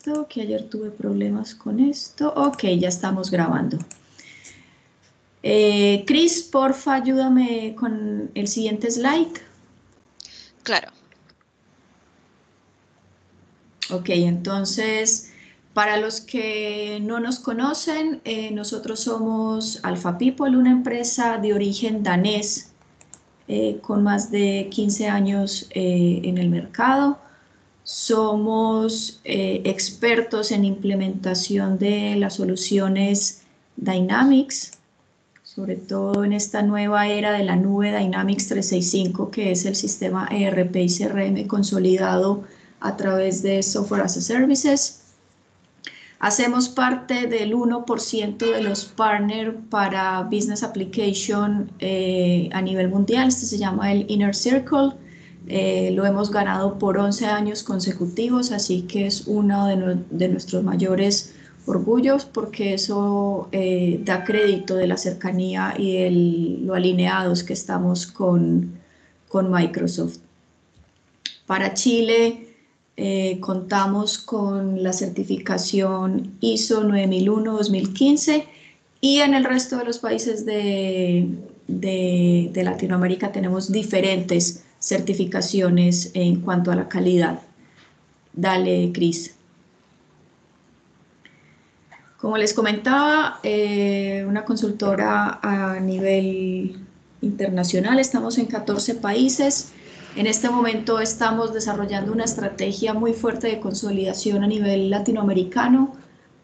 momento, que ayer tuve problemas con esto. Ok, ya estamos grabando. Cris, porfa, ayúdame con el siguiente slide. Claro. Ok, entonces, para los que no nos conocen, nosotros somos Alpha People, una empresa de origen danés con más de 15 años en el mercado. Somos expertos en implementación de las soluciones Dynamics, sobre todo en esta nueva era de la nube Dynamics 365, que es el sistema ERP y CRM consolidado a través de Software as a Services. Hacemos parte del 1% de los partners para Business Application a nivel mundial. Este se llama el Inner Circle. Lo hemos ganado por 11 años consecutivos, así que es uno de nuestros mayores orgullos, porque eso da crédito de la cercanía y lo alineados que estamos con Microsoft. Para Chile contamos con la certificación ISO 9001-2015 y en el resto de los países de Latinoamérica tenemos diferentes certificaciones en cuanto a la calidad. Dale, Cris. Como les comentaba, una consultora a nivel internacional, estamos en 14 países. En este momento estamos desarrollando una estrategia muy fuerte de consolidación a nivel latinoamericano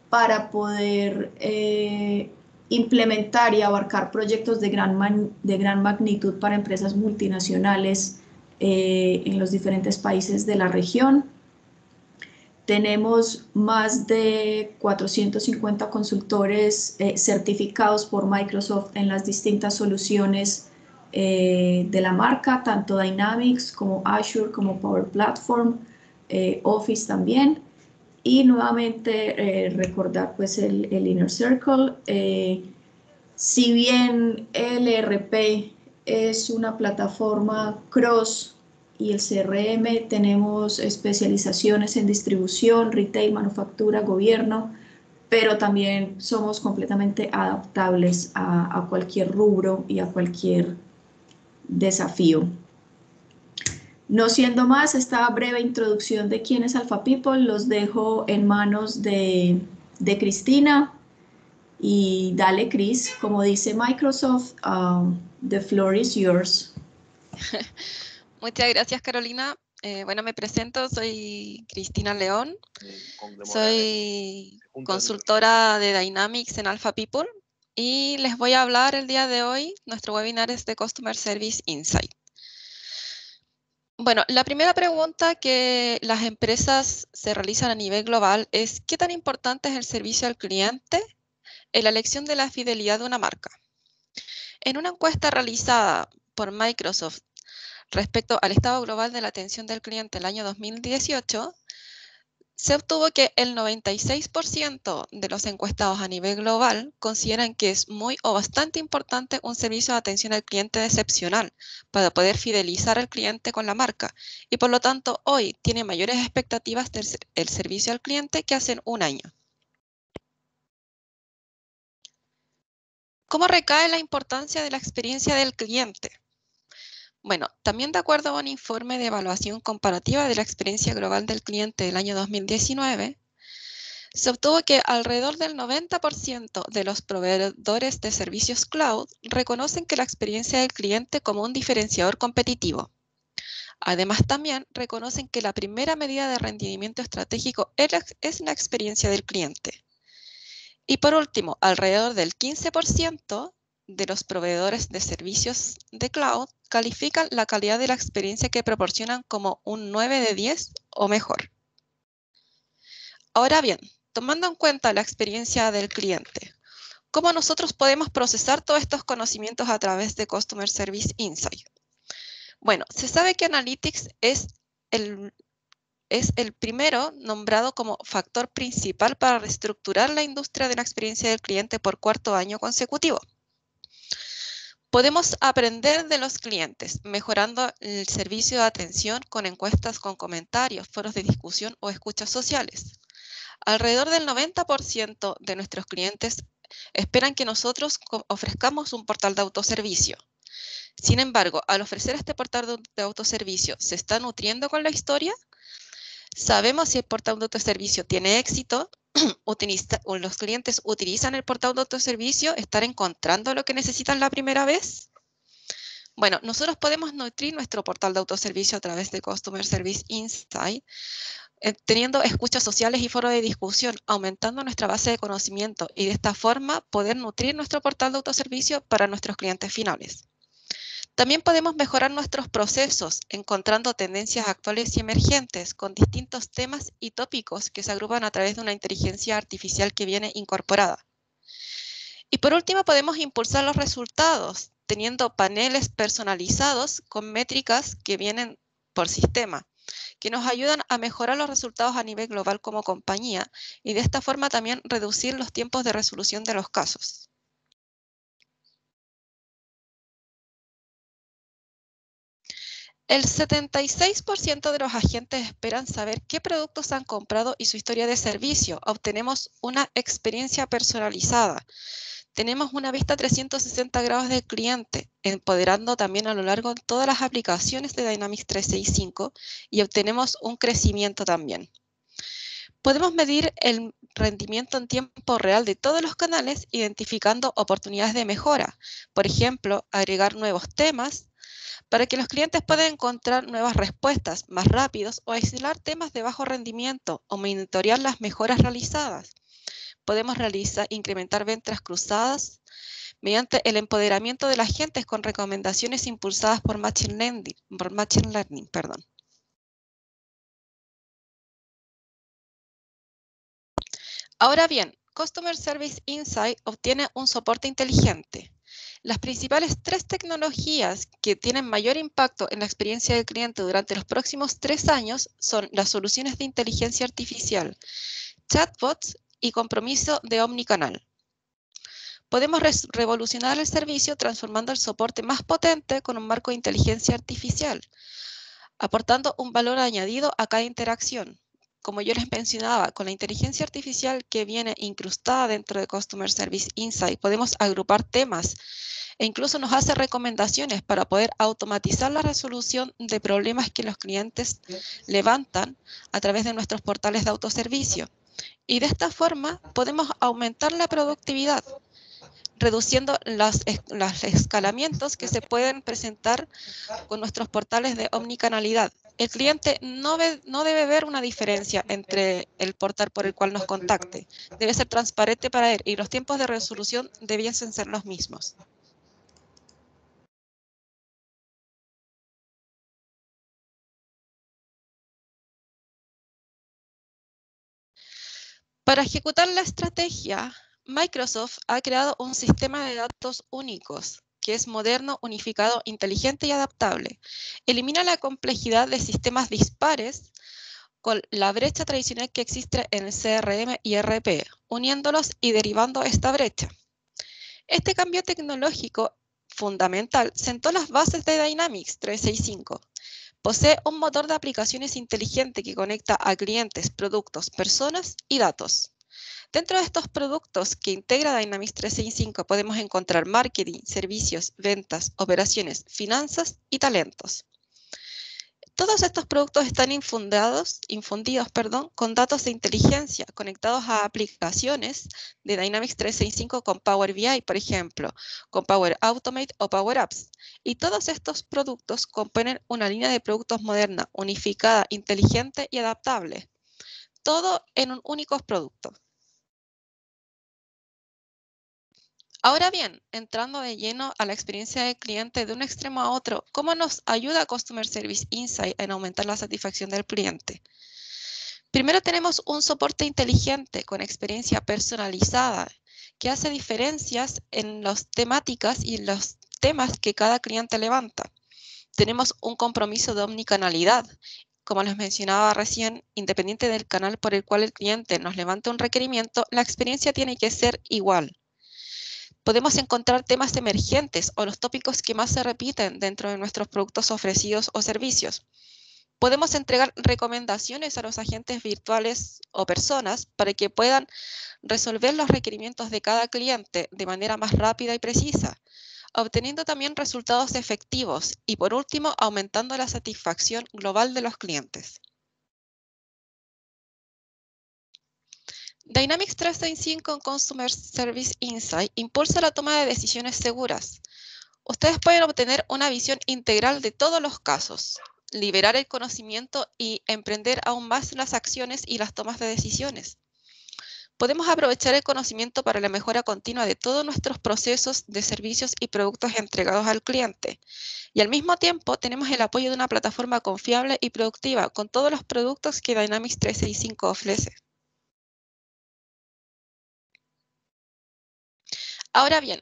para poder implementar y abarcar proyectos de gran magnitud para empresas multinacionales en los diferentes países de la región. Tenemos más de 450 consultores certificados por Microsoft en las distintas soluciones de la marca, tanto Dynamics como Azure, como Power Platform, Office también. Y nuevamente recordar pues el Inner Circle. Si bien el ERP es una plataforma cross y el CRM, tenemos especializaciones en distribución, retail, manufactura, gobierno, pero también somos completamente adaptables a cualquier rubro y a cualquier desafío. No siendo más, esta breve introducción de quién es Alpha People, los dejo en manos de Cristina. Y dale, Cris, como dice Microsoft, the floor is yours. Muchas gracias, Carolina. Bueno, me presento, soy Cristina León. Soy consultora de Dynamics en Alpha People y les voy a hablar el día de hoy. Nuestro webinar es de Customer Service Insight. Bueno, la primera pregunta que las empresas se realizan a nivel global es ¿qué tan importante es el servicio al cliente en la elección de la fidelidad de una marca? En una encuesta realizada por Microsoft respecto al estado global de la atención del cliente el año 2018, se obtuvo que el 96% de los encuestados a nivel global consideran que es muy o bastante importante un servicio de atención al cliente excepcional para poder fidelizar al cliente con la marca y por lo tanto hoy tiene mayores expectativas del servicio al cliente que hace un año. ¿Cómo recae la importancia de la experiencia del cliente? Bueno, también de acuerdo a un informe de evaluación comparativa de la experiencia global del cliente del año 2019, se obtuvo que alrededor del 90% de los proveedores de servicios cloud reconocen que la experiencia del cliente como un diferenciador competitivo. Además, también reconocen que la primera medida de rendimiento estratégico es la experiencia del cliente. Y por último, alrededor del 15% de los proveedores de servicios de cloud califican la calidad de la experiencia que proporcionan como un 9 de 10 o mejor. Ahora bien, tomando en cuenta la experiencia del cliente, ¿cómo nosotros podemos procesar todos estos conocimientos a través de Customer Service Insight? Bueno, se sabe que Analytics es el primero nombrado como factor principal para reestructurar la industria de la experiencia del cliente por cuarto año consecutivo. Podemos aprender de los clientes, mejorando el servicio de atención con encuestas con comentarios, foros de discusión o escuchas sociales. Alrededor del 90% de nuestros clientes esperan que nosotros ofrezcamos un portal de autoservicio. Sin embargo, al ofrecer este portal de autoservicio, ¿se está nutriendo con la historia? ¿Sabemos si el portal de autoservicio tiene éxito? ¿Los clientes utilizan el portal de autoservicio? ¿Están encontrando lo que necesitan la primera vez? Bueno, nosotros podemos nutrir nuestro portal de autoservicio a través de Customer Service Insight, teniendo escuchas sociales y foros de discusión, aumentando nuestra base de conocimiento y de esta forma poder nutrir nuestro portal de autoservicio para nuestros clientes finales. También podemos mejorar nuestros procesos, encontrando tendencias actuales y emergentes con distintos temas y tópicos que se agrupan a través de una inteligencia artificial que viene incorporada. Y por último, podemos impulsar los resultados, teniendo paneles personalizados con métricas que vienen por sistema, que nos ayudan a mejorar los resultados a nivel global como compañía y de esta forma también reducir los tiempos de resolución de los casos. El 76% de los agentes esperan saber qué productos han comprado y su historia de servicio. Obtenemos una experiencia personalizada. Tenemos una vista 360 grados del cliente, empoderando también a lo largo de todas las aplicaciones de Dynamics 365 y obtenemos un crecimiento también. Podemos medir el rendimiento en tiempo real de todos los canales, identificando oportunidades de mejora. Por ejemplo, agregar nuevos temas, para que los clientes puedan encontrar nuevas respuestas más rápidos o aislar temas de bajo rendimiento o monitorear las mejoras realizadas. Podemos incrementar ventas cruzadas mediante el empoderamiento de las agentes con recomendaciones impulsadas por Machine Learning. Ahora bien, Customer Service Insight obtiene un soporte inteligente. Las principales 3 tecnologías que tienen mayor impacto en la experiencia del cliente durante los próximos 3 años son las soluciones de inteligencia artificial, chatbots y compromiso de omnicanal. Podemos revolucionar el servicio transformando el soporte más potente con un marco de inteligencia artificial, aportando un valor añadido a cada interacción. Como yo les mencionaba, con la inteligencia artificial que viene incrustada dentro de Customer Service Insight, podemos agrupar temas e incluso nos hace recomendaciones para poder automatizar la resolución de problemas que los clientes levantan a través de nuestros portales de autoservicio. Y de esta forma podemos aumentar la productividad, reduciendo los escalamientos que se pueden presentar con nuestros portales de omnicanalidad. El cliente no debe ver una diferencia entre el portal por el cual nos contacte. Debe ser transparente para él y los tiempos de resolución debiesen ser los mismos. Para ejecutar la estrategia, Microsoft ha creado un sistema de datos únicos, que es moderno, unificado, inteligente y adaptable. Elimina la complejidad de sistemas dispares con la brecha tradicional que existe en el CRM y ERP, uniéndolos y derivando esta brecha. Este cambio tecnológico fundamental sentó las bases de Dynamics 365. Posee un motor de aplicaciones inteligente que conecta a clientes, productos, personas y datos. Dentro de estos productos que integra Dynamics 365 podemos encontrar marketing, servicios, ventas, operaciones, finanzas y talentos. Todos estos productos están infundidos con datos de inteligencia conectados a aplicaciones de Dynamics 365 con Power BI, por ejemplo, con Power Automate o Power Apps. Y todos estos productos componen una línea de productos moderna, unificada, inteligente y adaptable. Todo en un único producto. Ahora bien, entrando de lleno a la experiencia del cliente de un extremo a otro, ¿cómo nos ayuda Customer Service Insight en aumentar la satisfacción del cliente? Primero tenemos un soporte inteligente con experiencia personalizada que hace diferencias en las temáticas y en los temas que cada cliente levanta. Tenemos un compromiso de omnicanalidad. Como les mencionaba recién, independiente del canal por el cual el cliente nos levante un requerimiento, la experiencia tiene que ser igual. Podemos encontrar temas emergentes o los tópicos que más se repiten dentro de nuestros productos ofrecidos o servicios. Podemos entregar recomendaciones a los agentes virtuales o personas para que puedan resolver los requerimientos de cada cliente de manera más rápida y precisa, obteniendo también resultados efectivos y, por último, aumentando la satisfacción global de los clientes. Dynamics 365 en Customer Service Insight impulsa la toma de decisiones seguras. Ustedes pueden obtener una visión integral de todos los casos, liberar el conocimiento y emprender aún más las acciones y las tomas de decisiones. Podemos aprovechar el conocimiento para la mejora continua de todos nuestros procesos de servicios y productos entregados al cliente. Y al mismo tiempo tenemos el apoyo de una plataforma confiable y productiva con todos los productos que Dynamics 365 ofrece. Ahora bien,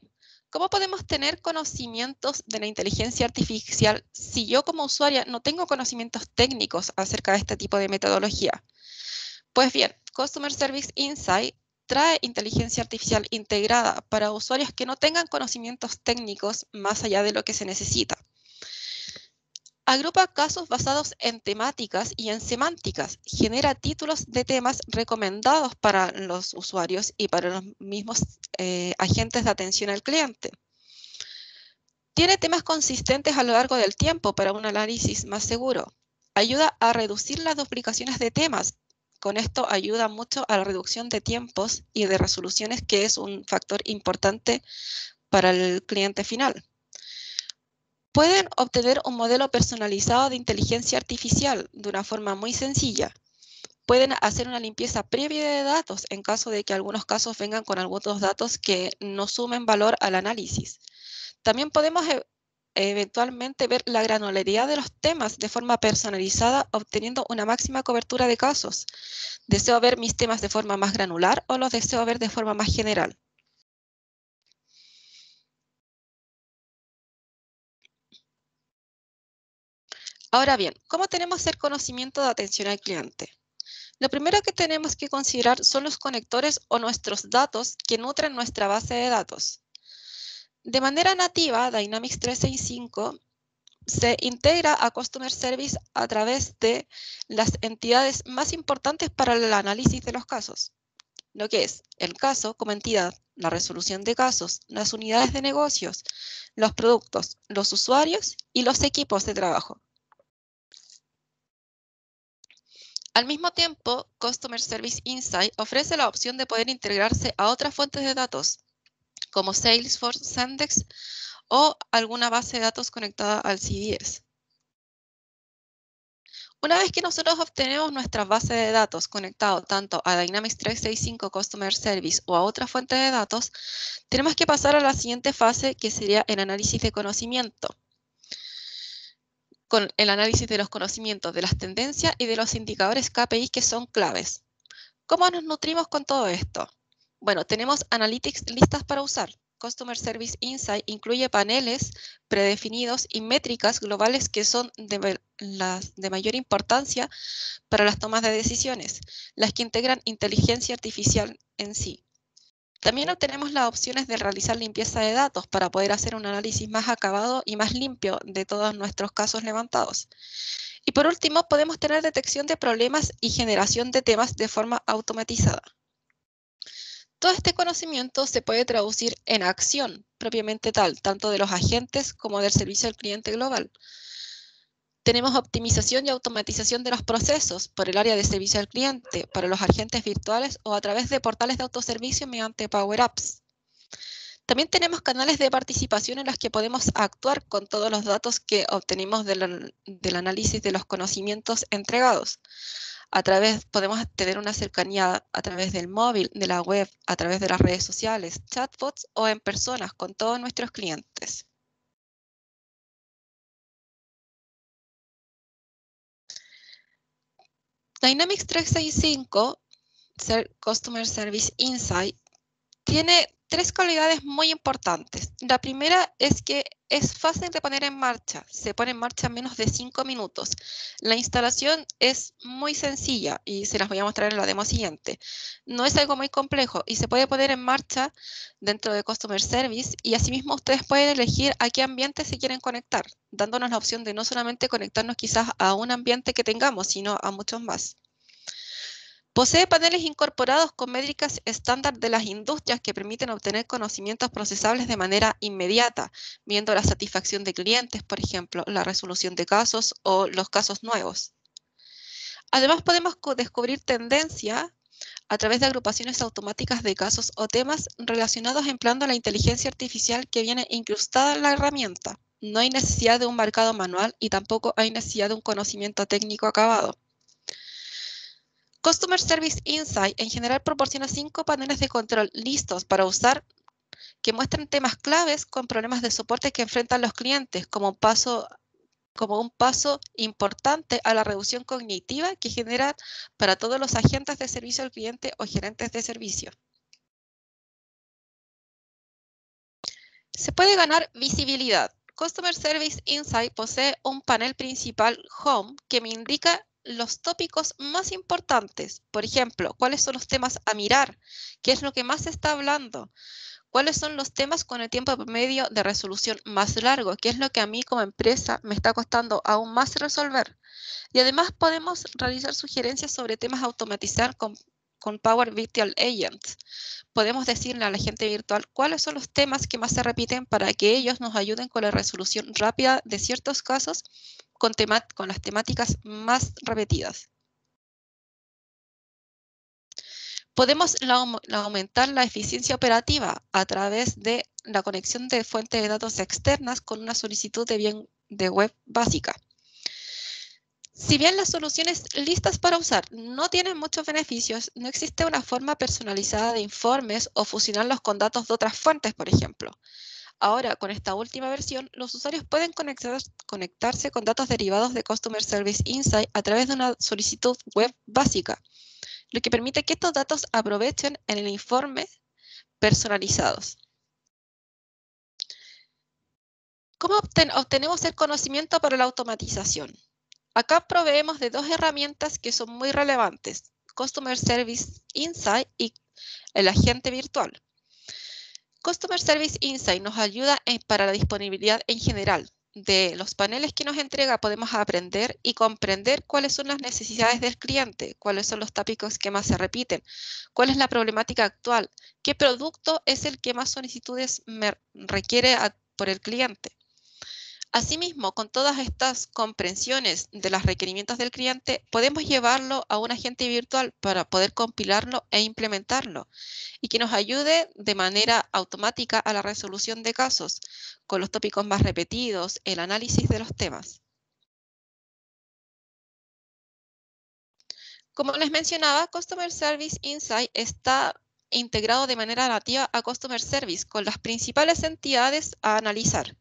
¿cómo podemos tener conocimientos de la inteligencia artificial si yo como usuaria no tengo conocimientos técnicos acerca de este tipo de metodología? Pues bien, Customer Service Insight trae inteligencia artificial integrada para usuarios que no tengan conocimientos técnicos más allá de lo que se necesita. Agrupa casos basados en temáticas y en semánticas. Genera títulos de temas recomendados para los usuarios y para los mismos agentes de atención al cliente. Tiene temas consistentes a lo largo del tiempo para un análisis más seguro. Ayuda a reducir las duplicaciones de temas. Con esto ayuda mucho a la reducción de tiempos y de resoluciones, que es un factor importante para el cliente final. Pueden obtener un modelo personalizado de inteligencia artificial de una forma muy sencilla. Pueden hacer una limpieza previa de datos en caso de que algunos casos vengan con algunos datos que no sumen valor al análisis. También podemos eventualmente ver la granularidad de los temas de forma personalizada, obteniendo una máxima cobertura de casos. ¿Deseo ver mis temas de forma más granular o los deseo ver de forma más general? Ahora bien, ¿cómo tenemos el conocimiento de atención al cliente? Lo primero que tenemos que considerar son los conectores o nuestros datos que nutren nuestra base de datos. De manera nativa, Dynamics 365 se integra a Customer Service a través de las entidades más importantes para el análisis de los casos, lo que es el caso como entidad, la resolución de casos, las unidades de negocios, los productos, los usuarios y los equipos de trabajo. Al mismo tiempo, Customer Service Insight ofrece la opción de poder integrarse a otras fuentes de datos, como Salesforce, Sendex o alguna base de datos conectada al CDS. Una vez que nosotros obtenemos nuestra base de datos conectado tanto a Dynamics 365 Customer Service o a otra fuente de datos, tenemos que pasar a la siguiente fase, que sería el análisis de conocimiento, con el análisis de los conocimientos, de las tendencias y de los indicadores KPI que son claves. ¿Cómo nos nutrimos con todo esto? Bueno, tenemos analytics listas para usar. Customer Service Insight incluye paneles predefinidos y métricas globales que son de mayor importancia para las tomas de decisiones, las que integran inteligencia artificial en sí. También obtenemos las opciones de realizar limpieza de datos para poder hacer un análisis más acabado y más limpio de todos nuestros casos levantados. Y por último, podemos tener detección de problemas y generación de temas de forma automatizada. Todo este conocimiento se puede traducir en acción propiamente tal, tanto de los agentes como del servicio al cliente global. Tenemos optimización y automatización de los procesos por el área de servicio al cliente, para los agentes virtuales o a través de portales de autoservicio mediante Power Apps. También tenemos canales de participación en los que podemos actuar con todos los datos que obtenemos del análisis de los conocimientos entregados. Podemos tener una cercanía a través del móvil, de la web, a través de las redes sociales, chatbots o en personas con todos nuestros clientes. Dynamics 365 Customer Service Insight tiene tres cualidades muy importantes. La primera es que es fácil de poner en marcha. Se pone en marcha en menos de 5 minutos. La instalación es muy sencilla y se las voy a mostrar en la demo siguiente. No es algo muy complejo y se puede poner en marcha dentro de Customer Service y asimismo ustedes pueden elegir a qué ambiente se quieren conectar, dándonos la opción de no solamente conectarnos quizás a un ambiente que tengamos, sino a muchos más. Posee paneles incorporados con métricas estándar de las industrias que permiten obtener conocimientos procesables de manera inmediata, viendo la satisfacción de clientes, por ejemplo, la resolución de casos o los casos nuevos. Además, podemos descubrir tendencia a través de agrupaciones automáticas de casos o temas relacionados empleando la inteligencia artificial que viene incrustada en la herramienta. No hay necesidad de un marcado manual y tampoco hay necesidad de un conocimiento técnico acabado. Customer Service Insight en general proporciona 5 paneles de control listos para usar que muestran temas claves con problemas de soporte que enfrentan los clientes como un paso importante a la reducción cognitiva que genera para todos los agentes de servicio al cliente o gerentes de servicio. Se puede ganar visibilidad. Customer Service Insight posee un panel principal Home que me indica los tópicos más importantes. Por ejemplo, cuáles son los temas a mirar, qué es lo que más se está hablando, cuáles son los temas con el tiempo promedio de resolución más largo, qué es lo que a mí como empresa me está costando aún más resolver. Y además podemos realizar sugerencias sobre temas a automatizar con Power Virtual Agents. Podemos decirle a la agente virtual cuáles son los temas que más se repiten para que ellos nos ayuden con la resolución rápida de ciertos casos con las temáticas más repetidas. Podemos aumentar la eficiencia operativa a través de la conexión de fuentes de datos externas con una solicitud de web básica. Si bien las soluciones listas para usar no tienen muchos beneficios, no existe una forma personalizada de informes o fusionarlos con datos de otras fuentes, por ejemplo. Ahora, con esta última versión, los usuarios pueden conectarse con datos derivados de Customer Service Insight a través de una solicitud web básica, lo que permite que estos datos aprovechen en el informe personalizados. ¿Cómo obtenemos el conocimiento para la automatización? Acá proveemos de dos herramientas que son muy relevantes, Customer Service Insight y el agente virtual. Customer Service Insight nos ayuda para la disponibilidad en general. De los paneles que nos entrega podemos aprender y comprender cuáles son las necesidades del cliente, cuáles son los tópicos que más se repiten, cuál es la problemática actual, qué producto es el que más solicitudes requiere por el cliente. Asimismo, con todas estas comprensiones de los requerimientos del cliente, podemos llevarlo a un agente virtual para poder compilarlo e implementarlo y que nos ayude de manera automática a la resolución de casos, con los tópicos más repetidos, el análisis de los temas. Como les mencionaba, Customer Service Insight está integrado de manera nativa a Customer Service con las principales entidades a analizar,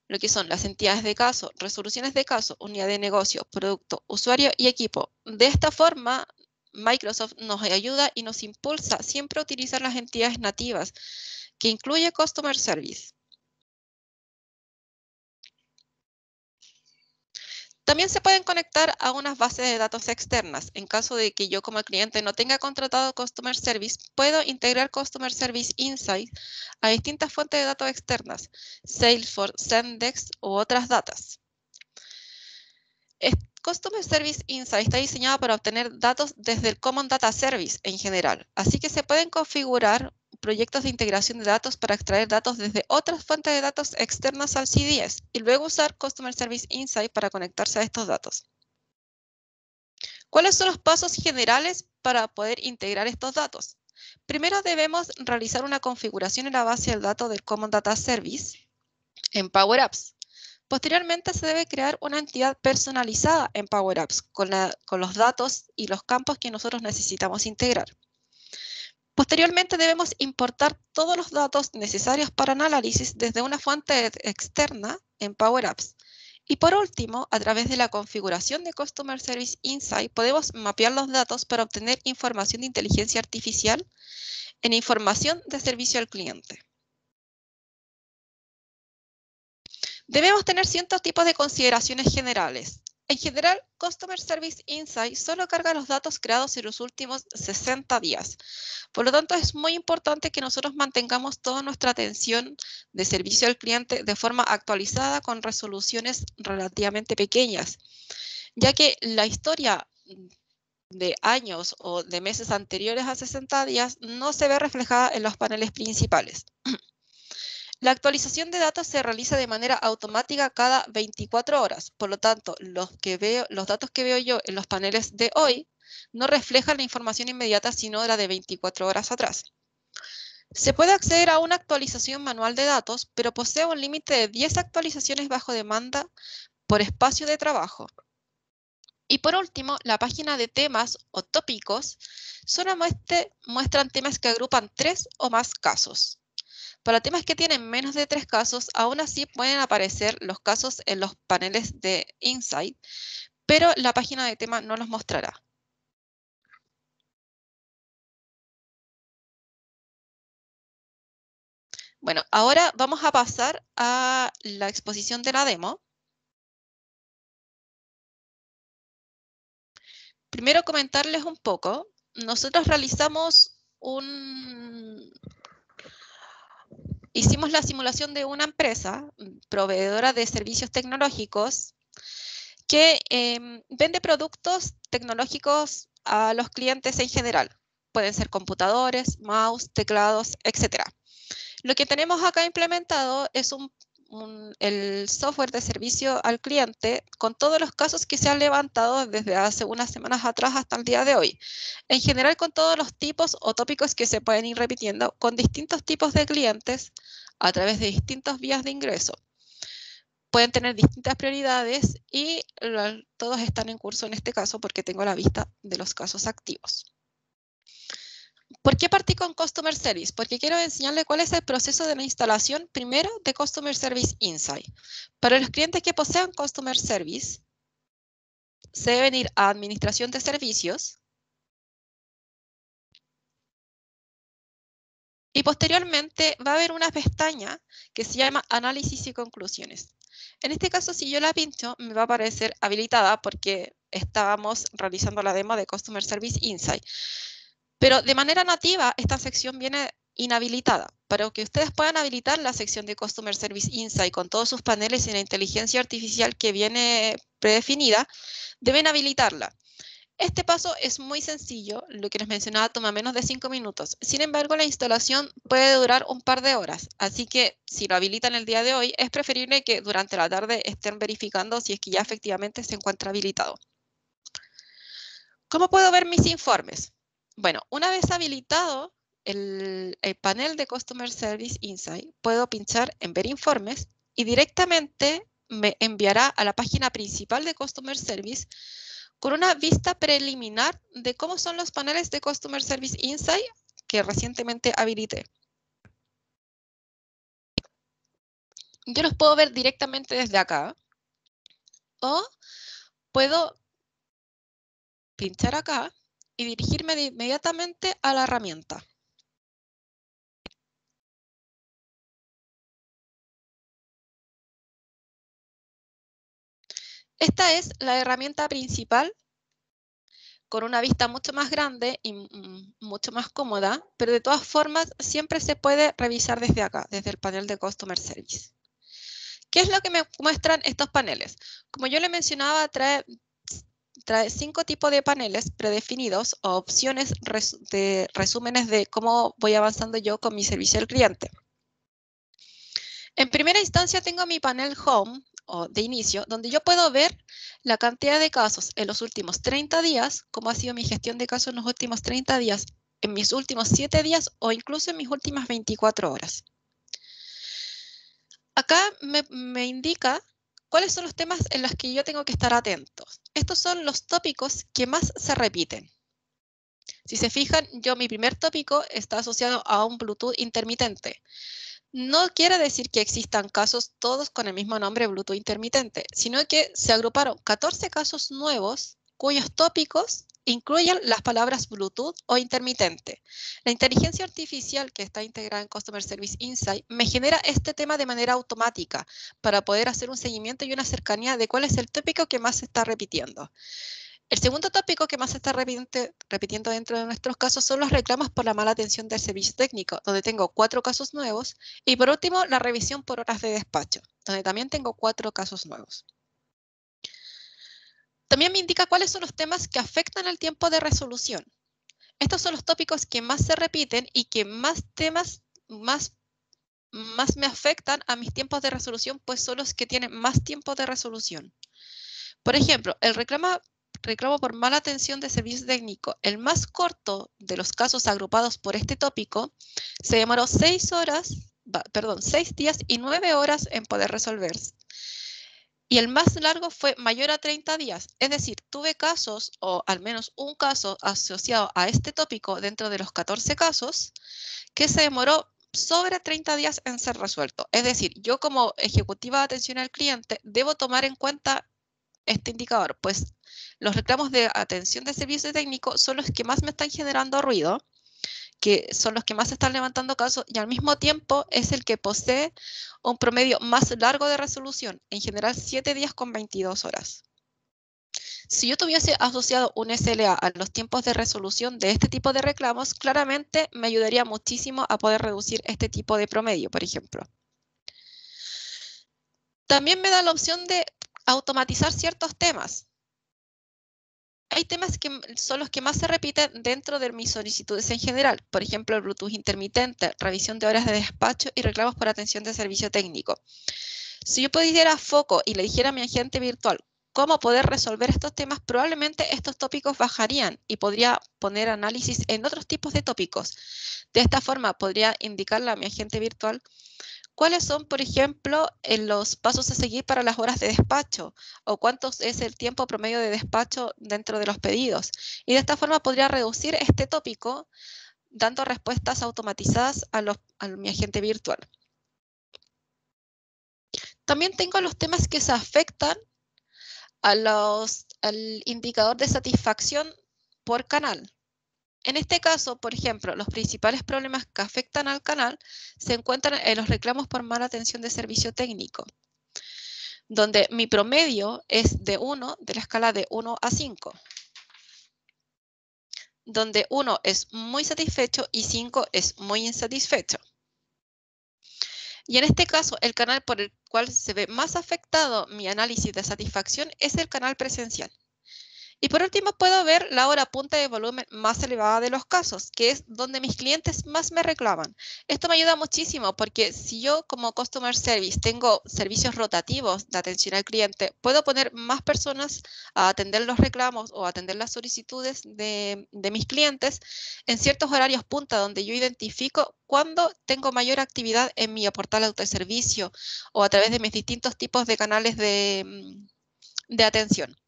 lo que son las entidades de caso, resoluciones de caso, unidad de negocio, producto, usuario y equipo. De esta forma, Microsoft nos ayuda y nos impulsa siempre a utilizar las entidades nativas, que incluye Customer Service. También se pueden conectar a unas bases de datos externas. En caso de que yo como cliente no tenga contratado Customer Service, puedo integrar Customer Service Insight a distintas fuentes de datos externas, Salesforce, Zendesk u otras datas. Customer Service Insight está diseñado para obtener datos desde el Common Data Service en general, así que se pueden configurar proyectos de integración de datos para extraer datos desde otras fuentes de datos externas al CDS y luego usar Customer Service Insight para conectarse a estos datos. ¿Cuáles son los pasos generales para poder integrar estos datos? Primero debemos realizar una configuración en la base de datos del Common Data Service en Power Apps. Posteriormente se debe crear una entidad personalizada en Power Apps con los datos y los campos que nosotros necesitamos integrar. Posteriormente debemos importar todos los datos necesarios para el análisis desde una fuente externa en Power Apps. Y por último, a través de la configuración de Customer Service Insight, podemos mapear los datos para obtener información de inteligencia artificial en información de servicio al cliente. Debemos tener ciertos tipos de consideraciones generales. En general, Customer Service Insight solo carga los datos creados en los últimos 60 días. Por lo tanto, es muy importante que nosotros mantengamos toda nuestra atención de servicio al cliente de forma actualizada con resoluciones relativamente pequeñas, ya que la historia de años o de meses anteriores a 60 días no se ve reflejada en los paneles principales. La actualización de datos se realiza de manera automática cada 24 horas. Por lo tanto, los datos que veo yo en los paneles de hoy no reflejan la información inmediata, sino la de 24 horas atrás. Se puede acceder a una actualización manual de datos, pero posee un límite de 10 actualizaciones bajo demanda por espacio de trabajo. Y por último, la página de temas o tópicos solamente muestran temas que agrupan 3 o más casos. Para temas que tienen menos de 3 casos, aún así pueden aparecer los casos en los paneles de Insight, pero la página de tema no los mostrará. Bueno, ahora vamos a pasar a la exposición de la demo. Primero comentarles un poco. Nosotros hicimos la simulación de una empresa proveedora de servicios tecnológicos que vende productos tecnológicos a los clientes en general. Pueden ser computadores, mouse, teclados, etc. Lo que tenemos acá implementado es el software de servicio al cliente con todos los casos que se han levantado desde hace unas semanas atrás hasta el día de hoy. En general, con todos los tipos o tópicos que se pueden ir repitiendo con distintos tipos de clientes a través de distintas vías de ingreso. Pueden tener distintas prioridades y todos están en curso en este caso porque tengo la vista de los casos activos. ¿Por qué partí con Customer Service? Porque quiero enseñarle cuál es el proceso de la instalación primero de Customer Service Insight. Para los clientes que posean Customer Service, se deben ir a Administración de Servicios y posteriormente va a haber una pestaña que se llama Análisis y Conclusiones. En este caso, si yo la pincho, me va a aparecer habilitada porque estábamos realizando la demo de Customer Service Insight. Pero de manera nativa, esta sección viene inhabilitada. Para que ustedes puedan habilitar la sección de Customer Service Insight con todos sus paneles y la inteligencia artificial que viene predefinida, deben habilitarla. Este paso es muy sencillo, lo que les mencionaba toma menos de 5 minutos. Sin embargo, la instalación puede durar un par de horas, así que si lo habilitan el día de hoy, es preferible que durante la tarde estén verificando si es que ya efectivamente se encuentra habilitado. ¿Cómo puedo ver mis informes? Bueno, una vez habilitado el panel de Customer Service Insight, puedo pinchar en Ver informes y directamente me enviará a la página principal de Customer Service con una vista preliminar de cómo son los paneles de Customer Service Insight que recientemente habilité. Yo los puedo ver directamente desde acá o puedo pinchar acá y dirigirme inmediatamente a la herramienta. Esta es la herramienta principal con una vista mucho más grande y mucho más cómoda, pero de todas formas siempre se puede revisar desde acá, desde el panel de Customer Service. ¿Qué es lo que me muestran estos paneles? Como yo le mencionaba, trae 5 tipos de paneles predefinidos o opciones de resúmenes de cómo voy avanzando yo con mi servicio al cliente. En primera instancia tengo mi panel Home o de inicio, donde yo puedo ver la cantidad de casos en los últimos 30 días, cómo ha sido mi gestión de casos en los últimos 30 días, en mis últimos 7 días o incluso en mis últimas 24 horas. Acá me indica cuáles son los temas en los que yo tengo que estar atento. Estos son los tópicos que más se repiten. Si se fijan, mi primer tópico está asociado a un Bluetooth intermitente. No quiere decir que existan casos todos con el mismo nombre Bluetooth intermitente, sino que se agruparon 14 casos nuevos cuyos tópicos incluyen las palabras Bluetooth o intermitente. La inteligencia artificial que está integrada en Customer Service Insight me genera este tema de manera automática para poder hacer un seguimiento y una cercanía de cuál es el tópico que más se está repitiendo. El segundo tópico que más se está repitiendo dentro de nuestros casos son los reclamos por la mala atención del servicio técnico, donde tengo 4 casos nuevos. Y por último, la revisión por horas de despacho, donde también tengo 4 casos nuevos. También me indica cuáles son los temas que afectan el tiempo de resolución. Estos son los tópicos que más se repiten y que más me afectan a mis tiempos de resolución, pues son los que tienen más tiempo de resolución. Por ejemplo, el reclamo por mala atención de servicio técnico, el más corto de los casos agrupados por este tópico, se demoró 6 días y 9 horas en poder resolverse. Y el más largo fue mayor a 30 días. Es decir, tuve casos, o al menos un caso asociado a este tópico dentro de los 14 casos, que se demoró sobre 30 días en ser resuelto. Es decir, yo como ejecutiva de atención al cliente debo tomar en cuenta este indicador, pues los reclamos de atención de servicio técnico son los que más me están generando ruido, que son los que más están levantando casos y al mismo tiempo es el que posee un promedio más largo de resolución, en general 7 días con 22 horas. Si yo tuviese asociado un SLA a los tiempos de resolución de este tipo de reclamos, claramente me ayudaría muchísimo a poder reducir este tipo de promedio, por ejemplo. También me da la opción de automatizar ciertos temas. Hay temas que son los que más se repiten dentro de mis solicitudes en general. Por ejemplo, el Bluetooth intermitente, revisión de horas de despacho y reclamos por atención de servicio técnico. Si yo pudiera foco y le dijera a mi agente virtual cómo poder resolver estos temas, probablemente estos tópicos bajarían y podría poner análisis en otros tipos de tópicos. De esta forma, podría indicarle a mi agente virtual cuáles son, por ejemplo, los pasos a seguir para las horas de despacho o cuánto es el tiempo promedio de despacho dentro de los pedidos. Y de esta forma podría reducir este tópico dando respuestas automatizadas a mi agente virtual. También tengo los temas que se afectan al indicador de satisfacción por canal. En este caso, por ejemplo, los principales problemas que afectan al canal se encuentran en los reclamos por mala atención de servicio técnico, donde mi promedio es de 1, de la escala de 1 a 5, donde 1 es muy satisfecho y 5 es muy insatisfecho. Y en este caso, el canal por el cual se ve más afectado mi análisis de satisfacción es el canal presencial. Y por último, puedo ver la hora punta de volumen más elevada de los casos, que es donde mis clientes más me reclaman. Esto me ayuda muchísimo porque si yo como Customer Service tengo servicios rotativos de atención al cliente, puedo poner más personas a atender los reclamos o atender las solicitudes de mis clientes en ciertos horarios punta donde yo identifico cuándo tengo mayor actividad en mi portal de autoservicio o a través de mis distintos tipos de canales de atención.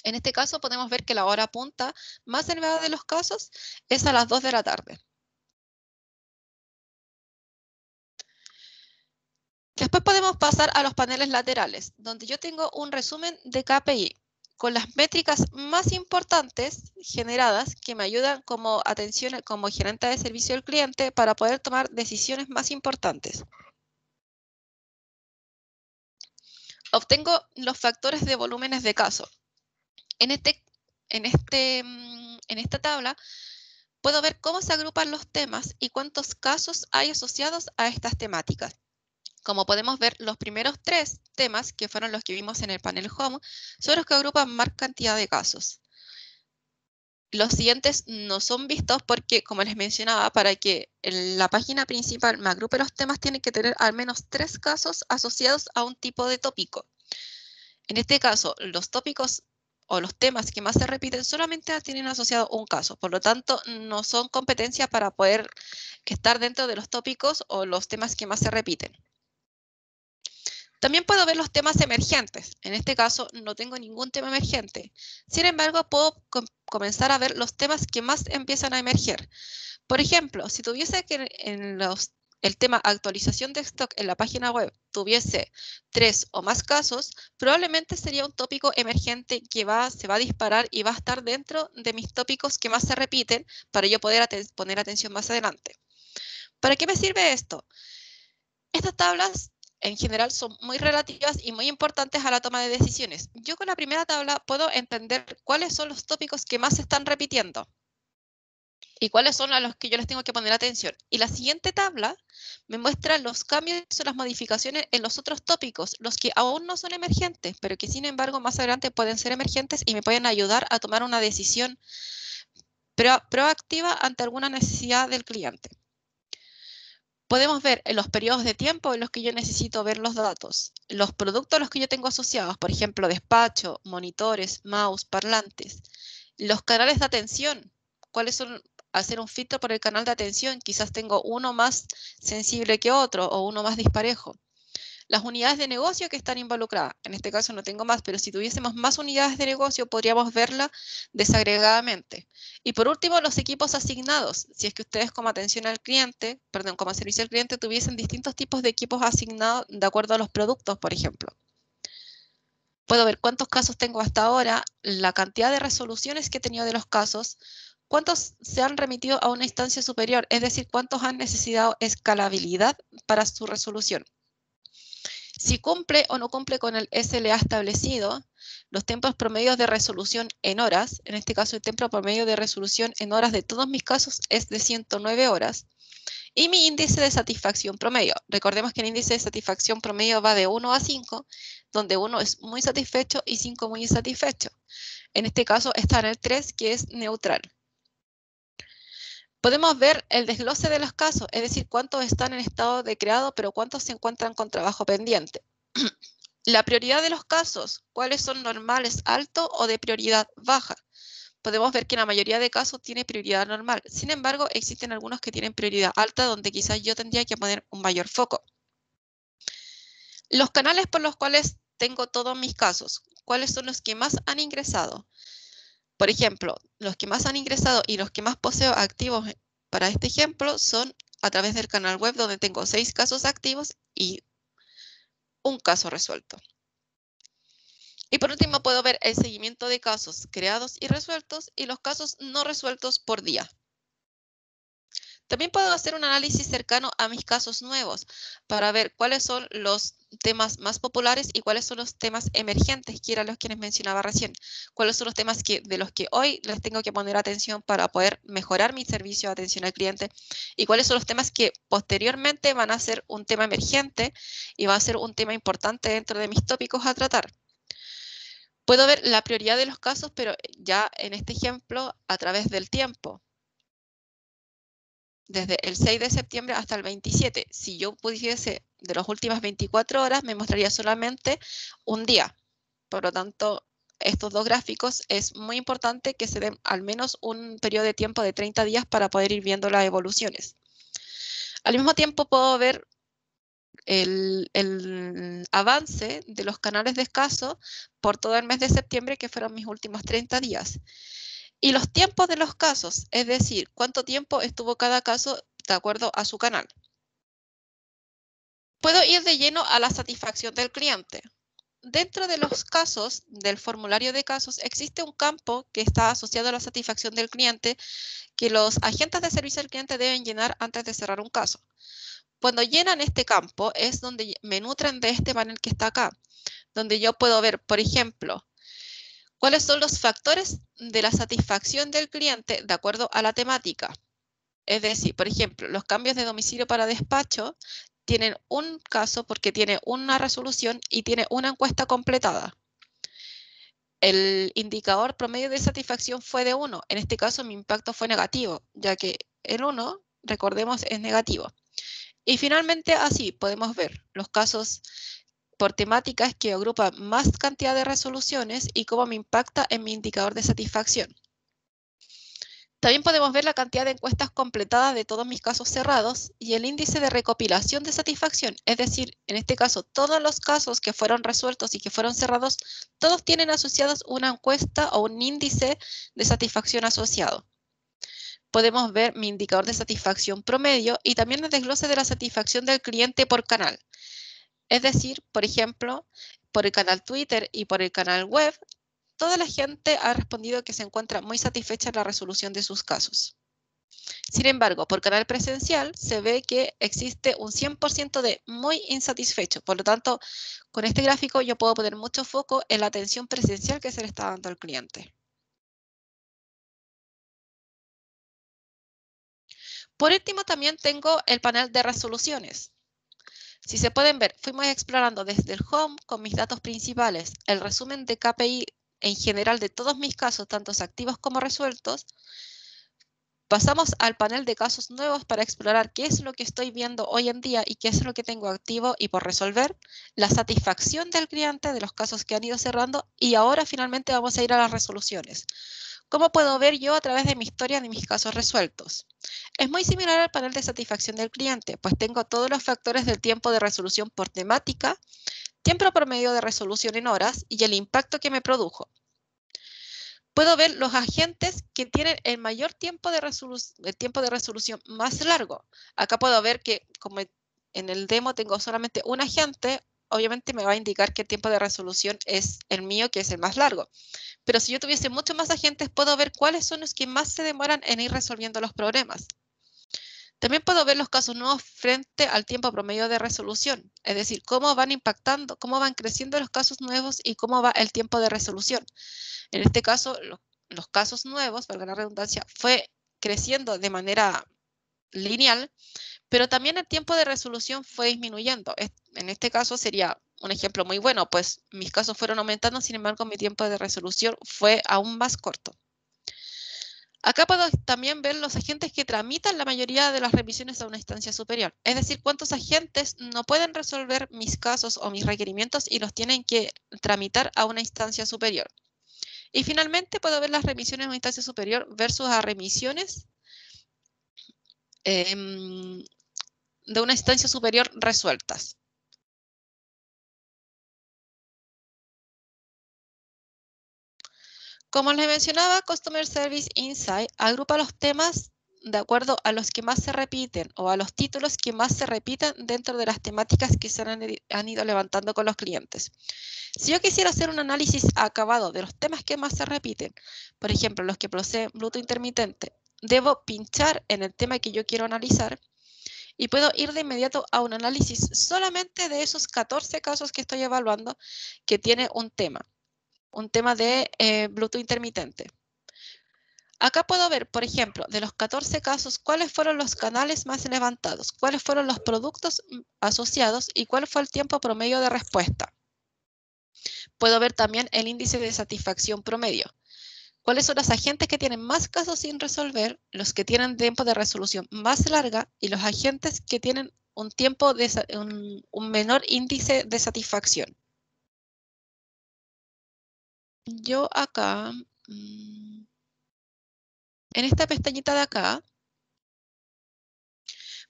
En este caso podemos ver que la hora punta más elevada de los casos es a las 2 de la tarde. Después podemos pasar a los paneles laterales, donde yo tengo un resumen de KPI con las métricas más importantes generadas que me ayudan como gerente de servicio al cliente para poder tomar decisiones más importantes. Obtengo los factores de volúmenes de caso. En esta tabla puedo ver cómo se agrupan los temas y cuántos casos hay asociados a estas temáticas. Como podemos ver, los primeros 3 temas, que fueron los que vimos en el panel Home, son los que agrupan más cantidad de casos. Los siguientes no son vistos porque, como les mencionaba, para que la página principal me agrupe los temas, tiene que tener al menos 3 casos asociados a un tipo de tópico. En este caso, los tópicos o los temas que más se repiten solamente tienen asociado un caso, por lo tanto no son competencias para poder estar dentro de los tópicos o los temas que más se repiten. También puedo ver los temas emergentes. En este caso no tengo ningún tema emergente. Sin embargo, puedo comenzar a ver los temas que más empiezan a emerger. Por ejemplo, si tuviese que en el tema actualización de stock en la página web tuviese 3 o más casos, probablemente sería un tópico emergente que se va a disparar y va a estar dentro de mis tópicos que más se repiten para yo poder poner atención más adelante. ¿Para qué me sirve esto? Estas tablas en general son muy relativas y muy importantes a la toma de decisiones. Yo con la primera tabla puedo entender cuáles son los tópicos que más se están repitiendo y cuáles son a los que yo les tengo que poner atención. Y la siguiente tabla me muestra los cambios o las modificaciones en los otros tópicos, los que aún no son emergentes, pero que sin embargo más adelante pueden ser emergentes y me pueden ayudar a tomar una decisión proactiva ante alguna necesidad del cliente. Podemos ver en los periodos de tiempo en los que yo necesito ver los datos, los productos a los que yo tengo asociados, por ejemplo, despacho, monitores, mouse, parlantes, los canales de atención, cuáles son, hacer un filtro por el canal de atención, quizás tengo uno más sensible que otro o uno más disparejo. Las unidades de negocio que están involucradas, en este caso no tengo más, pero si tuviésemos más unidades de negocio podríamos verla desagregadamente. Y por último, los equipos asignados. Si es que ustedes como atención al cliente, perdón, como servicio al cliente tuviesen distintos tipos de equipos asignados de acuerdo a los productos, por ejemplo. Puedo ver cuántos casos tengo hasta ahora, la cantidad de resoluciones que he tenido de los casos, cuántos se han remitido a una instancia superior, es decir, cuántos han necesitado escalabilidad para su resolución. Si cumple o no cumple con el SLA establecido, los tiempos promedios de resolución en horas, en este caso el tiempo promedio de resolución en horas de todos mis casos es de 109 horas, y mi índice de satisfacción promedio. Recordemos que el índice de satisfacción promedio va de 1 a 5, donde 1 es muy satisfecho y 5 muy insatisfecho. En este caso está en el 3, que es neutral. Podemos ver el desglose de los casos, es decir, cuántos están en estado de creado, pero cuántos se encuentran con trabajo pendiente. La prioridad de los casos, cuáles son normales, alto o de prioridad baja. Podemos ver que en la mayoría de casos tiene prioridad normal. Sin embargo, existen algunos que tienen prioridad alta, donde quizás yo tendría que poner un mayor foco. Los canales por los cuales tengo todos mis casos, ¿cuáles son los que más han ingresado? Por ejemplo, los que más han ingresado y los que más poseo activos para este ejemplo son a través del canal web, donde tengo 6 casos activos y un caso resuelto. Y por último puedo ver el seguimiento de casos creados y resueltos y los casos no resueltos por día. También puedo hacer un análisis cercano a mis casos nuevos para ver cuáles son los temas más populares y cuáles son los temas emergentes, que eran los que les mencionaba recién. Cuáles son los temas de los que hoy les tengo que poner atención para poder mejorar mi servicio de atención al cliente y cuáles son los temas que posteriormente van a ser un tema emergente y va a ser un tema importante dentro de mis tópicos a tratar. Puedo ver la prioridad de los casos, pero ya en este ejemplo a través del tiempo. Desde el 6 de septiembre hasta el 27. Si yo pudiese de las últimas 24 horas, me mostraría solamente un día. Por lo tanto, estos dos gráficos es muy importante que se den al menos un periodo de tiempo de 30 días para poder ir viendo las evoluciones. Al mismo tiempo puedo ver el avance de los canales de caso por todo el mes de septiembre, que fueron mis últimos 30 días. Y los tiempos de los casos, es decir, cuánto tiempo estuvo cada caso de acuerdo a su canal. Puedo ir de lleno a la satisfacción del cliente. Dentro de los casos del formulario de casos existe un campo que está asociado a la satisfacción del cliente que los agentes de servicio al cliente deben llenar antes de cerrar un caso. Cuando llenan este campo es donde me nutren de este panel que está acá, donde yo puedo ver, por ejemplo, ¿cuáles son los factores de la satisfacción del cliente de acuerdo a la temática? Es decir, por ejemplo, los cambios de domicilio para despacho tienen un caso porque tiene una resolución y tiene una encuesta completada. El indicador promedio de satisfacción fue de 1. En este caso mi impacto fue negativo, ya que el 1, recordemos, es negativo. Y finalmente así podemos ver los casos por temáticas que agrupan más cantidad de resoluciones y cómo me impacta en mi indicador de satisfacción. También podemos ver la cantidad de encuestas completadas de todos mis casos cerrados y el índice de recopilación de satisfacción, es decir, en este caso todos los casos que fueron resueltos y que fueron cerrados, todos tienen asociados una encuesta o un índice de satisfacción asociado. podemos ver mi indicador de satisfacción promedio y también el desglose de la satisfacción del cliente por canal. Es decir, por ejemplo, por el canal Twitter y por el canal web, toda la gente ha respondido que se encuentra muy satisfecha en la resolución de sus casos. Sin embargo, por canal presencial se ve que existe un 100% de muy insatisfecho. Por lo tanto, con este gráfico yo puedo poner mucho foco en la atención presencial que se le está dando al cliente. Por último, también tengo el panel de resoluciones. Si se pueden ver, fuimos explorando desde el home con mis datos principales, el resumen de KPI en general de todos mis casos, tanto activos como resueltos. Pasamos al panel de casos nuevos para explorar qué es lo que estoy viendo hoy en día y qué es lo que tengo activo y por resolver, la satisfacción del cliente de los casos que han ido cerrando y ahora finalmente vamos a ir a las resoluciones. ¿Cómo puedo ver yo a través de mi historia de mis casos resueltos? Es muy similar al panel de satisfacción del cliente, pues tengo todos los factores del tiempo de resolución por temática, tiempo promedio de resolución en horas y el impacto que me produjo. Puedo ver los agentes que tienen el mayor tiempo de resolución más largo. Acá puedo ver que como en el demo tengo solamente un agente, obviamente me va a indicar que el tiempo de resolución es el mío, que es el más largo. Pero si yo tuviese muchos más agentes, puedo ver cuáles son los que más se demoran en ir resolviendo los problemas. También puedo ver los casos nuevos frente al tiempo promedio de resolución, es decir, cómo van impactando, cómo van creciendo los casos nuevos y cómo va el tiempo de resolución. En este caso, los casos nuevos, valga la redundancia, fue creciendo de manera lineal, pero también el tiempo de resolución fue disminuyendo. En este caso sería un ejemplo muy bueno, pues mis casos fueron aumentando, sin embargo, mi tiempo de resolución fue aún más corto. Acá puedo también ver los agentes que tramitan la mayoría de las revisiones a una instancia superior. Es decir, cuántos agentes no pueden resolver mis casos o mis requerimientos y los tienen que tramitar a una instancia superior. Y finalmente puedo ver las remisiones a una instancia superior versus a remisiones de una instancia superior resueltas. Como les mencionaba, Customer Service Insight agrupa los temas de acuerdo a los que más se repiten o a los títulos que más se repiten dentro de las temáticas que se han ido levantando con los clientes. Si yo quisiera hacer un análisis acabado de los temas que más se repiten, por ejemplo, los que poseen Bluetooth intermitente, debo pinchar en el tema que yo quiero analizar y puedo ir de inmediato a un análisis solamente de esos 14 casos que estoy evaluando que tiene un tema de Bluetooth intermitente. Acá puedo ver, por ejemplo, de los 14 casos, cuáles fueron los canales más levantados, cuáles fueron los productos asociados y cuál fue el tiempo promedio de respuesta. Puedo ver también el índice de satisfacción promedio. ¿Cuáles son los agentes que tienen más casos sin resolver, los que tienen tiempo de resolución más larga y los agentes que tienen un menor índice de satisfacción? Yo acá, en esta pestañita de acá,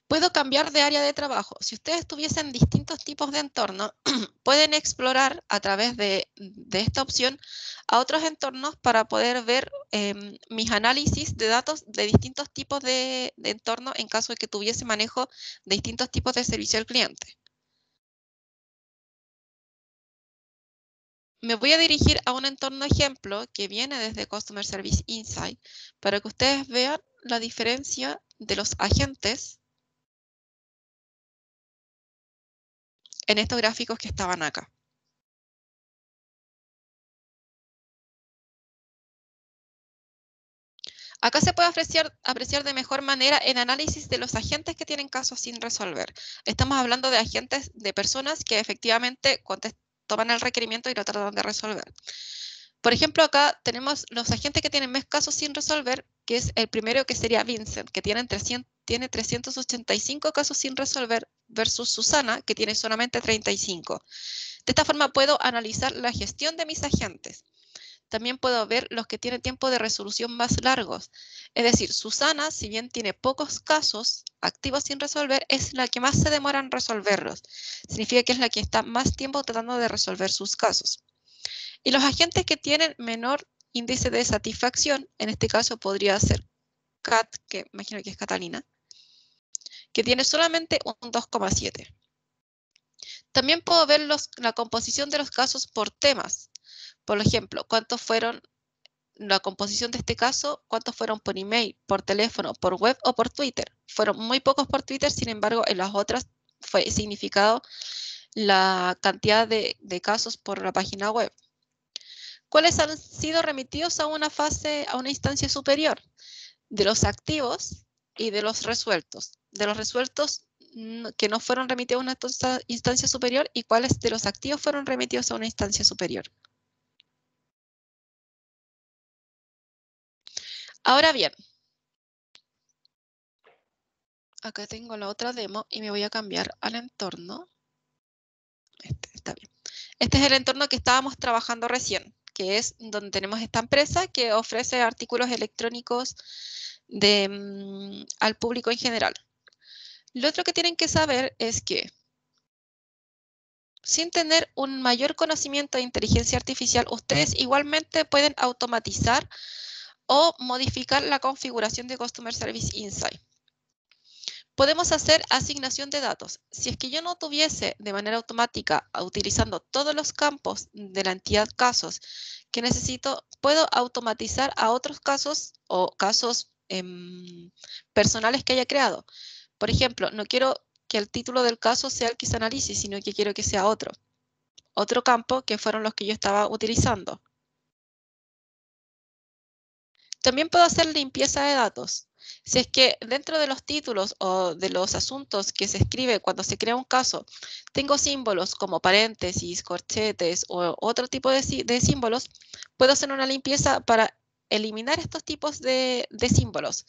puedo cambiar de área de trabajo. Si ustedes tuviesen distintos tipos de entorno, pueden explorar a través de esta opción a otros entornos para poder ver mis análisis de datos de distintos tipos de entorno en caso de que tuviese manejo de distintos tipos de servicio al cliente. Me voy a dirigir a un entorno ejemplo que viene desde Customer Service Insight para que ustedes vean la diferencia de los agentes en estos gráficos que estaban acá. Acá se puede apreciar de mejor manera el análisis de los agentes que tienen casos sin resolver. Estamos hablando de agentes de personas que efectivamente toman el requerimiento y lo tratan de resolver. Por ejemplo, acá tenemos los agentes que tienen más casos sin resolver, que es el primero que sería Vincent, que tiene 385 casos sin resolver, versus Susana, que tiene solamente 35. De esta forma puedo analizar la gestión de mis agentes. También puedo ver los que tienen tiempo de resolución más largos. Es decir, Susana, si bien tiene pocos casos activos sin resolver, es la que más se demora en resolverlos. Significa que es la que está más tiempo tratando de resolver sus casos. Y los agentes que tienen menor índice de satisfacción, en este caso podría ser Cat, que imagino que es Catalina, que tiene solamente un 2,7. También puedo ver la composición de los casos por temas. Por ejemplo, cuántos fueron la composición de este caso, cuántos fueron por email, por teléfono, por web o por Twitter. Fueron muy pocos por Twitter, sin embargo, en las otras fue significado la cantidad de casos por la página web. ¿Cuáles han sido remitidos a una fase, a una instancia superior? De los activos y de los resueltos. De los resueltos que no fueron remitidos a una instancia superior y cuáles de los activos fueron remitidos a una instancia superior. Ahora bien, acá tengo la otra demo y me voy a cambiar al entorno. Está bien. Este es el entorno que estábamos trabajando recién, que es donde tenemos esta empresa que ofrece artículos electrónicos al público en general. Lo otro que tienen que saber es que sin tener un mayor conocimiento de inteligencia artificial, ustedes igualmente pueden automatizar o modificar la configuración de Customer Service Insight. Podemos hacer asignación de datos. Si es que yo no tuviese de manera automática, utilizando todos los campos de la entidad casos que necesito, puedo automatizar a otros casos o casos personales que haya creado. Por ejemplo, no quiero que el título del caso sea el Quiz Análisis, sino que quiero que sea otro campo que fueron los que yo estaba utilizando. También puedo hacer limpieza de datos. Si es que dentro de los títulos o de los asuntos que se escribe cuando se crea un caso, tengo símbolos como paréntesis, corchetes o otro tipo de símbolos, puedo hacer una limpieza para eliminar estos tipos de símbolos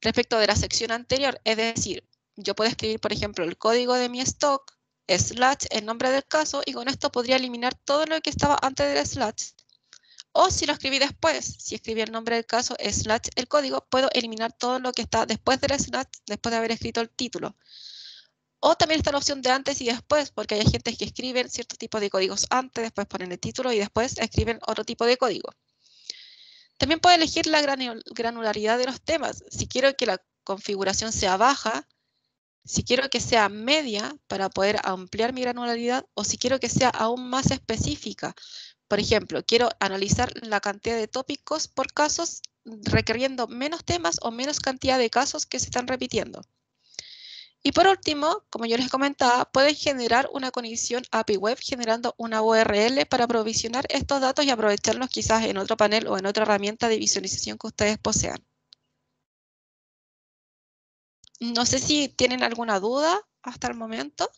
respecto de la sección anterior. Es decir, yo puedo escribir, por ejemplo, el código de mi stock, / el nombre del caso, y con esto podría eliminar todo lo que estaba antes del /. O si lo escribí después, si escribí el nombre del caso, / el código, puedo eliminar todo lo que está después del / después de haber escrito el título. O también está la opción de antes y después, porque hay gente que escriben cierto tipo de códigos antes, después ponen el título y después escriben otro tipo de código. También puedo elegir la granularidad de los temas. Si quiero que la configuración sea baja, si quiero que sea media para poder ampliar mi granularidad, o si quiero que sea aún más específica. Por ejemplo, quiero analizar la cantidad de tópicos por casos requiriendo menos temas o menos cantidad de casos que se están repitiendo. Y por último, como yo les comentaba, pueden generar una conexión API Web generando una URL para provisionar estos datos y aprovecharlos quizás en otro panel o en otra herramienta de visualización que ustedes posean. No sé si tienen alguna duda hasta el momento.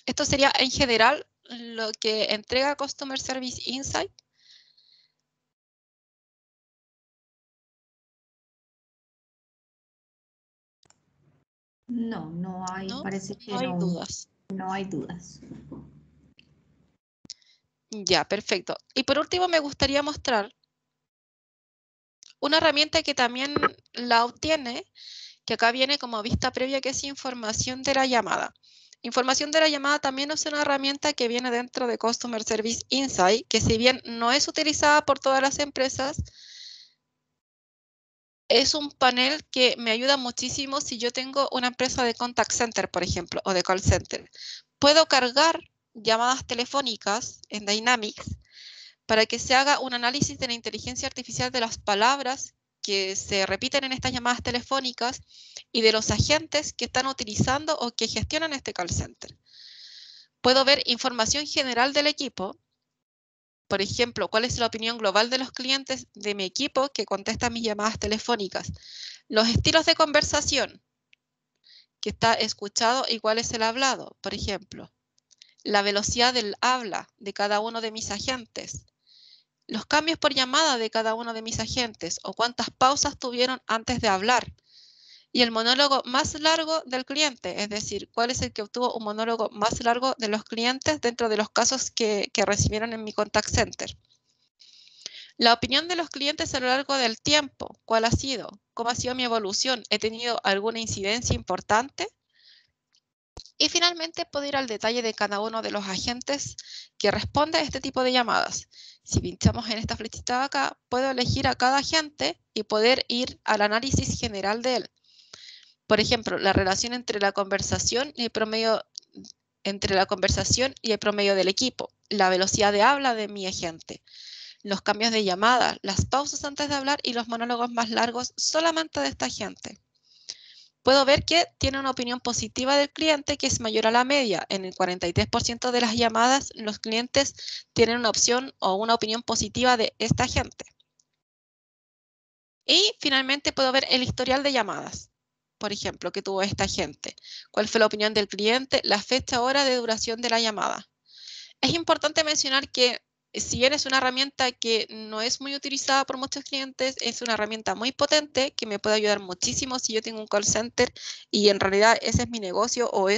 Esto sería en general lo que entrega Customer Service Insight. No hay, ¿No? parece que no hay dudas. No hay dudas. Ya, perfecto. Y por último me gustaría mostrar una herramienta que también la obtiene, que acá viene como vista previa, que es información de la llamada. Información de la llamada también es una herramienta que viene dentro de Customer Service Insight, que si bien no es utilizada por todas las empresas, es un panel que me ayuda muchísimo si yo tengo una empresa de contact center, por ejemplo, o de call center. Puedo cargar llamadas telefónicas en Dynamics para que se haga un análisis de la inteligencia artificial de las palabras que se repiten en estas llamadas telefónicas y de los agentes que están utilizando o que gestionan este call center. Puedo ver información general del equipo. Por ejemplo, cuál es la opinión global de los clientes de mi equipo que contesta mis llamadas telefónicas. Los estilos de conversación que está escuchado y cuál es el hablado, por ejemplo. La velocidad del habla de cada uno de mis agentes. Los cambios por llamada de cada uno de mis agentes o cuántas pausas tuvieron antes de hablar. Y el monólogo más largo del cliente, es decir, cuál es el que obtuvo un monólogo más largo de los clientes dentro de los casos que recibieron en mi contact center. La opinión de los clientes a lo largo del tiempo, ¿cuál ha sido? ¿Cómo ha sido mi evolución? ¿He tenido alguna incidencia importante? Y finalmente puedo ir al detalle de cada uno de los agentes que responde a este tipo de llamadas. Si pinchamos en esta flechita de acá, puedo elegir a cada agente y poder ir al análisis general de él. Por ejemplo, la relación entre la conversación y el promedio del equipo, la velocidad de habla de mi agente, los cambios de llamada, las pausas antes de hablar y los monólogos más largos solamente de esta agente. Puedo ver que tiene una opinión positiva del cliente que es mayor a la media. En el 43% de las llamadas, los clientes tienen una opción o una opinión positiva de esta agente. Y finalmente puedo ver el historial de llamadas, por ejemplo, que tuvo esta agente. ¿Cuál fue la opinión del cliente? La fecha, hora de duración de la llamada. Es importante mencionar que si bien es una herramienta que no es muy utilizada por muchos clientes, es una herramienta muy potente que me puede ayudar muchísimo si yo tengo un call center y en realidad ese es mi negocio o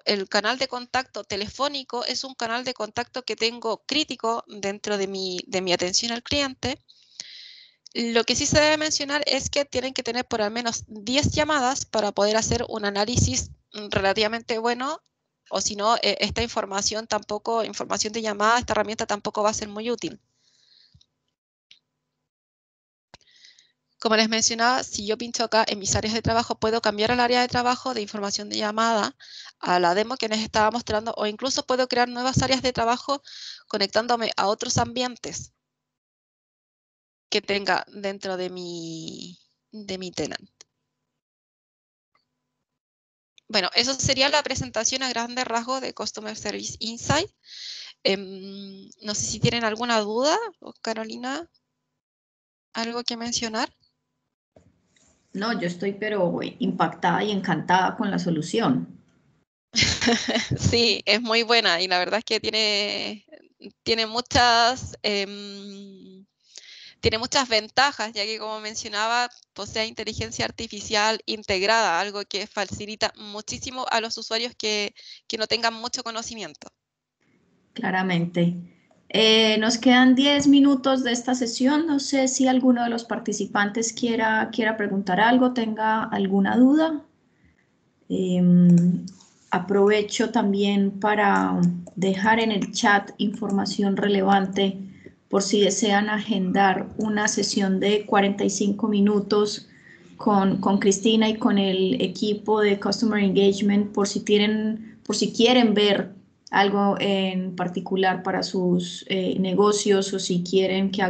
el canal de contacto telefónico es un canal de contacto que tengo crítico dentro de mi atención al cliente. Lo que sí se debe mencionar es que tienen que tener por al menos 10 llamadas para poder hacer un análisis relativamente bueno, o si no, esta información de llamada, esta herramienta tampoco va a ser muy útil. Como les mencionaba, si yo pincho acá en mis áreas de trabajo, puedo cambiar al área de trabajo de información de llamada a la demo que les estaba mostrando, o incluso puedo crear nuevas áreas de trabajo conectándome a otros ambientes que tenga dentro de mi tenant. Bueno, eso sería la presentación a grandes rasgos de Customer Service Insight. No sé si tienen alguna duda, o Carolina, algo que mencionar. No, yo estoy pero impactada y encantada con la solución. Sí, es muy buena y la verdad es que tiene muchas ventajas, ya que como mencionaba, posee inteligencia artificial integrada, algo que facilita muchísimo a los usuarios que no tengan mucho conocimiento. Claramente. Nos quedan 10 minutos de esta sesión. No sé si alguno de los participantes quiera preguntar algo, tenga alguna duda. Aprovecho también para dejar en el chat información relevante por si desean agendar una sesión de 45 minutos con Cristina y con el equipo de Customer Engagement por si quieren ver algo en particular para sus negocios o si quieren que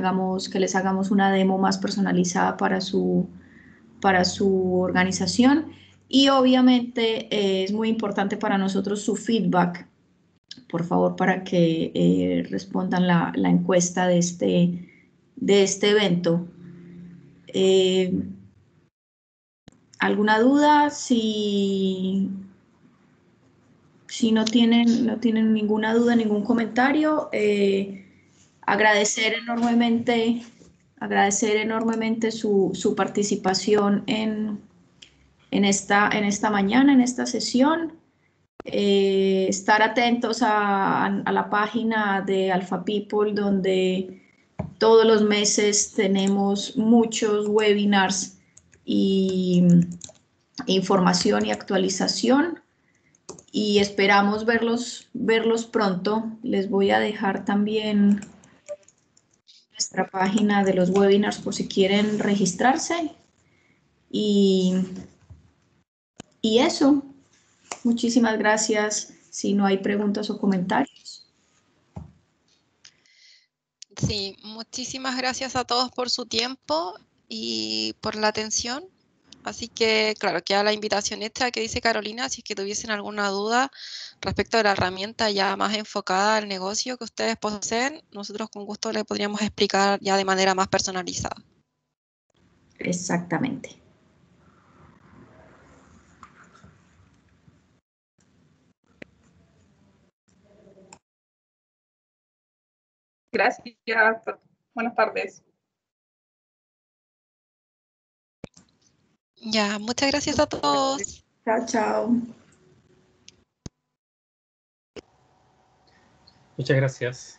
les hagamos una demo más personalizada para su organización. Y obviamente es muy importante para nosotros su feedback, por favor, para que respondan la encuesta de este evento. ¿Alguna duda? Si no tienen ninguna duda, ningún comentario, agradecer enormemente su participación en esta mañana, en esta sesión. Estar atentos a la página de Alpha People, donde todos los meses tenemos muchos webinars y información y actualización. Y esperamos verlos pronto. Les voy a dejar también nuestra página de los webinars por si quieren registrarse. Y eso, muchísimas gracias. Si no hay preguntas o comentarios. Sí, muchísimas gracias a todos por su tiempo y por la atención. Así que, claro, queda la invitación hecha que dice Carolina, si es que tuviesen alguna duda respecto a la herramienta ya más enfocada al negocio que ustedes poseen, nosotros con gusto le podríamos explicar ya de manera más personalizada. Exactamente. Gracias. Buenas tardes. Ya, muchas gracias a todos. Chao, chao. Muchas gracias.